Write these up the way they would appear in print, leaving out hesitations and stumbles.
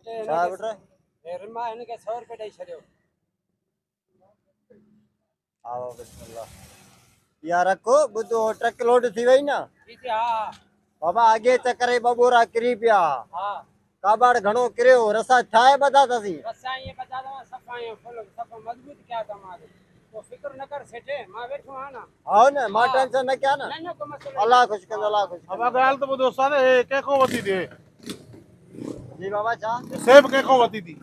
छा बेट रिमा इनके 100 रुपए ॾेई छॾियो। आओ बिस्मिल्लाह यार रखो बुधो ट्रक लोड थी वई ना ठीक है। हाँ बाबा आगे चक्कर बबोरा किरी पिया हाँ काबाड़ घणो किरियो रसा ठाहे बता तसी बस ये बता दो सफाई फुल सब मजबूत क्या तुम्हारे तो फिक्र न कर सेठे मां बैठो हां ना। आओ ना मां टेंशन न क्या ना न को मसलो अल्लाह खुश कर अल्लाह खुश अब ॻाल्हि त ॿुधो सारे हे कंहिंखो वती थी जी बाबा छा सेब कंहिंखो वती थी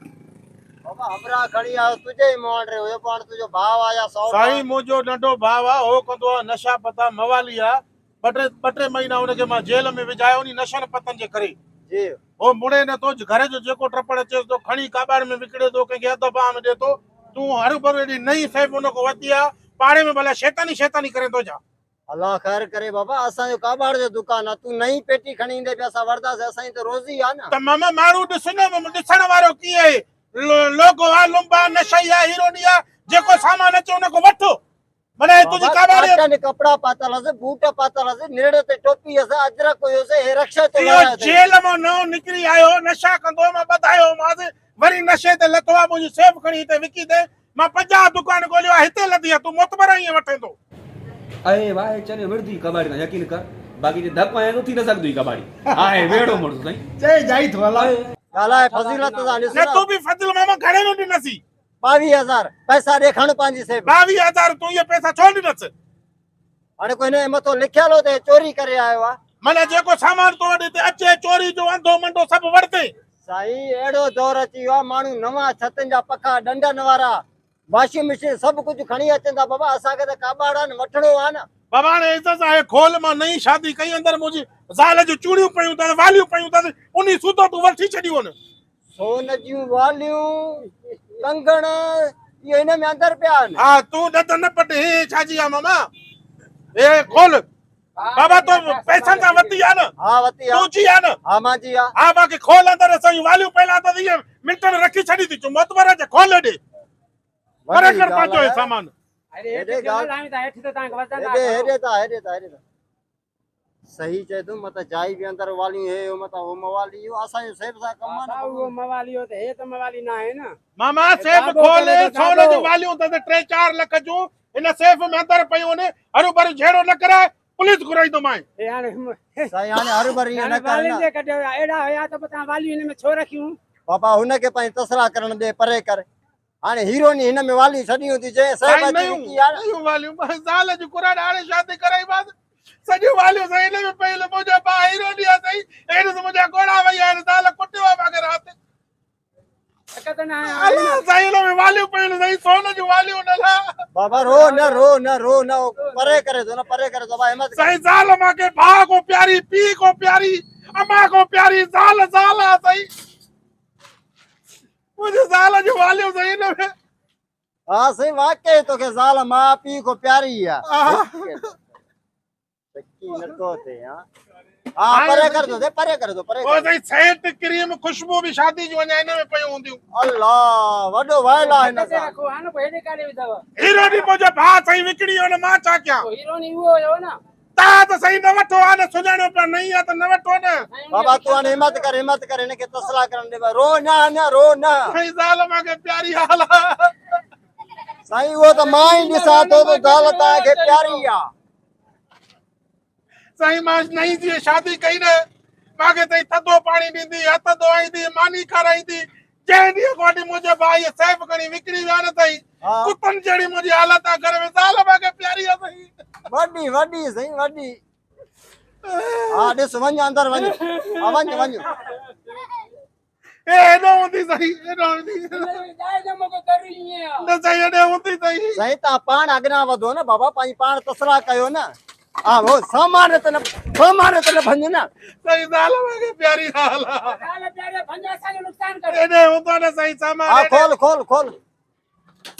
बाबा हमरा खड़ी आ तुझे ही मोड़ रे हो पण तुझो भाव आया 100 साईं मुंहिंजो नंढो भाउ आहे हो कंदो आहे नशा पता मवाली आहे ॿ टे महीना हुनखे मां जेल में विझायो नी नशनि पतनि जे करे जी हो मुड़े नथो घर जो जेको टपड़ अचेसि थो खणी काबाड़ में विकिणे थो कंहिंखे अध पाव में ॾिए थो तूं हर भर एॾी नई सेब हुनखो वती आहे पाड़े में भला शैतानी शैतानी करे थो छा अल्लाह खैर करे बाबा असा जो काबाड़ जो दुकान है तू नई पेटी खणी इंदे पे असा वरदा से असा तो रोजी आ ना त मामा माण्हू ॾिसण ॾिसण वारो कीअं आहे लोगो आहे लुंबा नशई आहे हीरोनी आहे जेको सामान अचे हुनखो वठो माना तुंहिंजी काबाड़ काटन कपड़ा पातल से बूट पातल से नेड़े ते टोपी से अजरक कोयो से हे रक्षा तो इहो जेल मां नओं निकिरी आयो नशा कंदो मां ॿधायो मांसि वरी नशे ते लथो आहे मुंहिंजी सेब खणी हिते विकी दे मां 50 दुकान ॻोल्हियो आहे हिते लधी आहे तूं मुतबर ईअं वठे थो अरे वाह चने विरदी कबाड़ी का यकीन कर बाकी जे धप आए तो थी न सकदी कबाड़ी हाय वेड़ो मोड़ सही चए जाई थो अला गाला फजीलत दा न तू भी फजल मामा घणे नो ॾिनसी 22000 पैसा ॾेखण पंहिंजी से 22000 तू ये पैसा छो ॾिनस हाणे कोई ने मथो लिखियल हो ते चोरी करे आयो आ माना जेको सामान तो वटि हिते अचे चोरी जो अंधो मंडो सभु वरते साईं एड़ो दौर अची वियो आहे माण्हू नवां छतनि जा पखा डंडन वारा वॉशिंग मशीन सभु कुझु खणी अचनि था बाबा असांखे त काबाड़ वठणो आहे न बाबा ने इज्जत आहे खोल मां नई शादी कई अंदर मुंहिंजी ज़ाल जूं चूड़ियूं पयूं अथसि वालियूं पयूं अथसि उन सूधो तूं वठी छॾियो न सोन जूं वालियूं कंगण इहे हिन में अंदर पिया आहिनि हा तूं न पट हे छाजी आहे मामा ए खोल बाबा तो पैसनि सां वती आहे न हा वती तूं जी आहे न हा मां जी हा बाक़ी खोल अंदर असां वालियूं पहिला त इहे मिंट में रखी छॾी थी चूं मोतबर जे खोल ॾे करे कर पंहिंजो हे सामान अरे हेॾे हेठि ॻाल्हि- लाइन ता हेठि त तव्हांखे वज़न हेॾे था सही चए तूं मत जाई बि अंदर वालियूं हे हो मत हो मवाली इहो असांजो सेब सां कमु आहे न वो मवाली हो त हे त मवाली ना है ना मामा सेफ दाबो खोल करे तो सोन दाबो। जूं वालियूं अथसि 3-4 लख जूं हिन सेफ में अंदर पयूं आहिनि हरू भरू जहिड़ो न कराए पुलिस घुराईंदो मां हे हाणे साईं हाणे हर भरी न कर वालियुनि न जे कढियो एड़ा हुया त तव्हां वालियूं हिन में छो रखियूं बाबा हुनखे पंहिंजी तसला करण दे परे कर हाणे हीरो नी हिन में वालियूं छॾियूं थी चए सेब अची विकी आहे न। नयूं वालियूं बस ज़ाल जूं कुरान हाणे शादी कराई बस सॼियूं वालियूं सही हिन में पयूं मुंहिंजो भाउ हीरो नी आहे सही हेॾे त मुंहिंजा घोड़ा वई आहिनि ज़ाल कुटियो आहे मूंखे राति हिक त न अलाह सही हिन में वालियूं पयूं सही सोन जूं वालियूं न ला बाबा रो न परे करे दो न परे करे दो बाबा हिम्मत कर सही ज़ाल मूंखे भाउ को प्यारी पीउ को प्यारी अम्मा को प्यारी ज़ाल आहे सही मुंहिंजी ज़ाल जूं वालियूं सही हिन में हाँ सही वाकई तोखे ज़ाल मां पीउ को प्यारी आहे सच्ची न तो थे हाँ परे कर दो परे कर दो परे ओ सही सेंट क्रीम खुशबू भी शादी जो वञा हिन में पयूं हूंदियूं अल्लाह वॾो वाइला हिन हिन सां रखो हा न हेॾे काॾे विधव हीरो नी मुंहिंजो भाउ सही विकिणी वियो न मां छा कयां हीरो नी उहो हुयो न तव्हां त सही न वठो आहे न सुञाणो पिया नहीं आहे त न वठो न बाबा तू हाणे हिम्मत कर हिनखे तसला करण दे रो न सही ज़ाल मूंखे प्यारी हाल आहे साईं उहो त मां ई ॾिसां थो त ज़ाल तव्हांखे प्यारी आहे सही मां नई जी शादी कई न मूंखे तई थधो पाणी ॾींदी हथ धोईंदी मानी खाराईंदी जंहिं ॾींहं खां वठी मुंहिंजे भाउ इहे सेब खणी विकिणी विया न अथई हाँ। कुतनि जहिड़ी मुंहिंजी हालत आहे घर में ज़ाल मूंखे प्यारी आहे सही वॾी सही वॾी हा ॾिस वञ अंदर वञ हा वञ ए हेॾो हूंदी सही हेॾो हूंदी जाए जमो को करी ईअं न सही हेॾे हूंदी सही सही तव्हां पाण अॻियां वधो न बाबा पंहिंजी पाण तसला कयो न हा वो सामान त न भंज न सही ज़ाल मूंखे प्यारी हाल आहे काल प्यारे भंजा असांजो नुक़सान करे हेॾे हूंदो न सही सामान हा हेॾे। खोल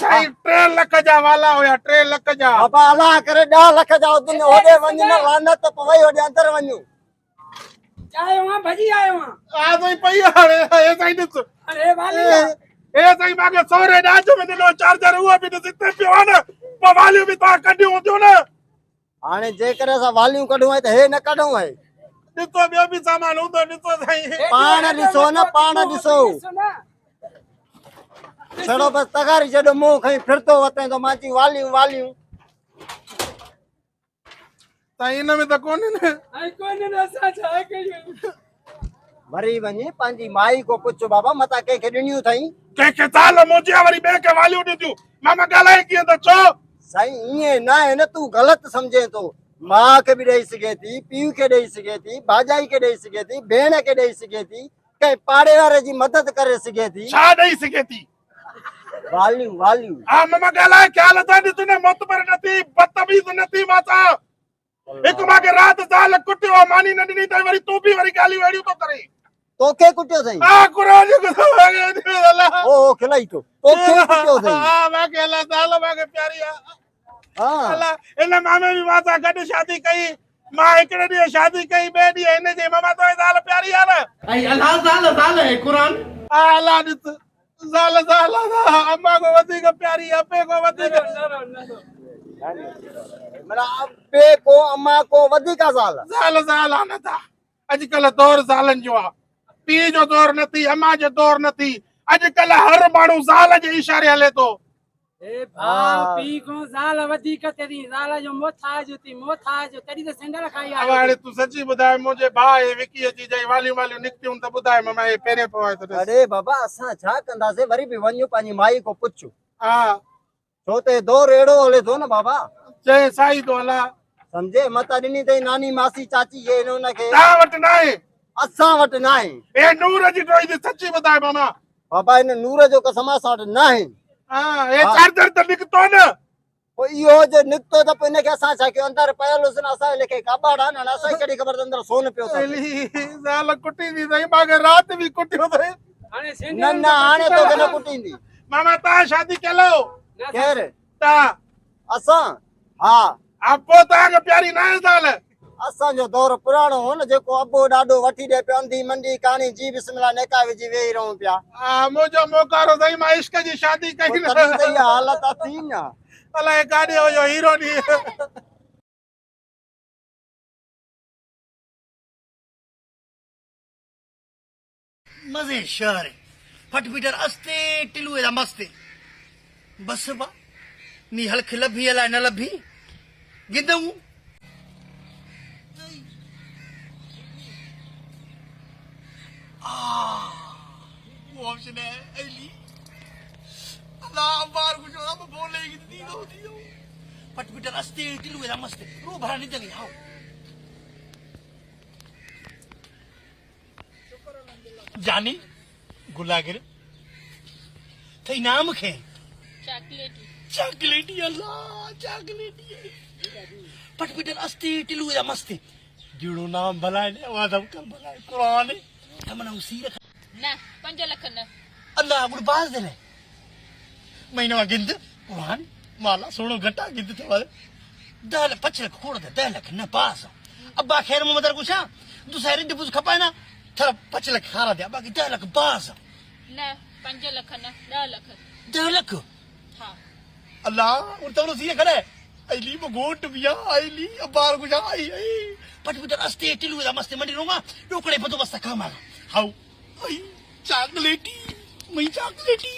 सही 3 लख जा वाला हुया 3 लख जा बाबा अलाह करे 10 लख जा उदिन होॾे वञ न लानत पवई होॾे अंदर वञूं आयो हां भजी आयो हां आ सही पई हाणे हे सही ॾिस अरे वाली हे सही मूंखे सोरे ॾाज में ॾिनो चार्जर उहो बि ॾिस हिते पियो आहे न पोइ वालियूं बि तव्हां कढियूं हूंदियूं न हाणे जेकर असां वालियूं कढूं आहे त हे न कढूं आहे ॾिसो ॿियो बि सामान हूंदो ॾिसो साईं पाण ॾिसो न पाण ॾिसो छड़ो बस तगारी जॾो मुंहुं खई फिरतो वते तो माची वालियूं वालियूं साईं हिन में त कोन्हे न आई कोने न असां छा कयूं वरी वञी पंहिंजी माई को पुछ बाबा मता कंहिंखे ॾिनियूं अथई कंहिंखे ज़ाल मोजिया वरी ॿिए खे वालियूं ॾिठियूं मामा ॻाल्हाए कीअं त चओ साईं ईअं न आहे न तूं ग़लति सम्झे थो माउ खे बि ॾेई सघे थी पीउ खे ॾेई सघे थी भाॼाई खे ॾेई सघे थी भेण खे ॾेई सघे थी कंहिं पाड़े वारे जी मदद करे सघे थी छा ॾेई सघे थी वालियूं वालियूं हा मामा ॻाल्हाए ख्याल सां ॾिस न मोतबर न थी बदतमीज़ न थी मां सां हिकु मूंखे राति ज़ाल कुटियो मानी न ॾिनी त वरी तूं बि वरी ॻाल्हियूं अहिड़ियूं थो करे तोखे कुटियो अथई हा क़ुरान जो अल्लाह ओ खिलाई तो तोखे कुटियो अथई हा मूंखे अल्लाह ज़ाल मूंखे प्यारी आहे हा अल्लाह इन मामे बि मां सां गॾु शादी कई मां हिकिड़े ॾींहुं शादी कई ॿिए ॾींहुं हिन जे मामा तो ज़ाल प्यारी आहे न ऐं अल्लाह ज़ाल ज़ाल है क़ुरान हा अल्लाह ॾिस ज़ाल ज़ाल अम्मा को वधीक प्यारी आहे अबे को वधीक माना अबे को अम्मा को वधीक ज़ाल ज़ाल ज़ाल आहे न था अॼुकल्ह दौर ज़ालनि जो आहे पीउ जो दौर न थी अम्मा जो दौर न थी अॼुकल्ह हर माण्हू ज़ाल जे इशारे हले थो ए भाउ पी को ज़ाल वधीक तेरी ज़ाल जो मोथाज तॾहिं त सेंडल खाई अब आयो हाणे तूं सची ॿुधाए मुंहिंजे भाउ ऐं विकी अची जाई वालियूं वालियूं निकितियूं त ॿुधाए मामा हे पहिरें पवाए थो ॾिस अरे बाबा असां छा कंदासीं वरी बि वञूं पंहिंजी माई को पुछ हा छो ते दौर अहिड़ो हले थो न बाबा चए साईं तो हला सम्झे मता ॾिनी अथई नानी मासी चाची खे हुनखे तव्हां वटि न आहे असां वटि न आहे हे नूर जी टोई जी सची ॿुधाए मामा बाबा हिन नूर जो कसम असां वटि न आहे हा हे चार्जर त निकितो न पोइ इहो जो निकितो त पोइ हिनखे असां छा कयूं अंदरि पियल हुअसि न असांजे लेखे कबाड़ आहे न असांखे कहिड़ी ख़बर त अंदरि सोन पियो अथव अली ज़ाल कुटींदी अथई मूंखे राति बि कुटियो अथई हाणे न सेंडल न हाणे तोखे न कुटींदी मामा तव्हां शादी कयल हो केरु तव्हां असां हा हा पोइ तव्हांखे प्यारी न आहे ज़ाल असांजो दौर पुराणो हो न जेको अबो ॾाढो वठी ॾे पियो अंधी मंडी कहाणी जी बिस्मिल्लाह नेका विझी वेही रहूं पिया हा मुंहिंजो मोकारो अथई मां इश्क जी शादी कई पोइ न तॾहिं त इहा हालत थी न अलाए काॾे हुयो हीरो नी मज़े शहर फट पीटर अस्ते टिलू एदा मस्ते बस बा नी हल्क लभी अला न लभी गिदऊ वो ऑप्शन है एली अल्लाह बार कुछ अब बोलेगी दी दो फट पीटर अस्ते टिलू एदा मस्ते रो भरा नहीं दली हाओ जानी गुलागिर थई नाम खे चॉकलेटी अल्लाह चॉकलेटी पट पीटर अस्ते टिलू या मस्ती जीड़ो नाम भलाए ने वादम कर भलाए कुरान तमना उसी रख न 5 लख न अल्लाह गुड बाज दे महीनो गिंद कुरान माला सोनो घटा गिंद तो 10 5 लख खोड़ दे 10 लख न पास अब्बा खैर मोहम्मद कुछा दूसरे डिपोजिट खपाए ना थरा 5 लख खारा दे बाकी 10 लख पास न 5 लख न 10 लख 10 लख हा अल्लाह उन तो सी करे आईली मगोट बिया आईली अबार गुजा आई पट पट अस्ते टिलू दा मस्ते मंडी रोगा डोकड़े पतो बस कामा हाउ आई चॉकलेटी मई चॉकलेटी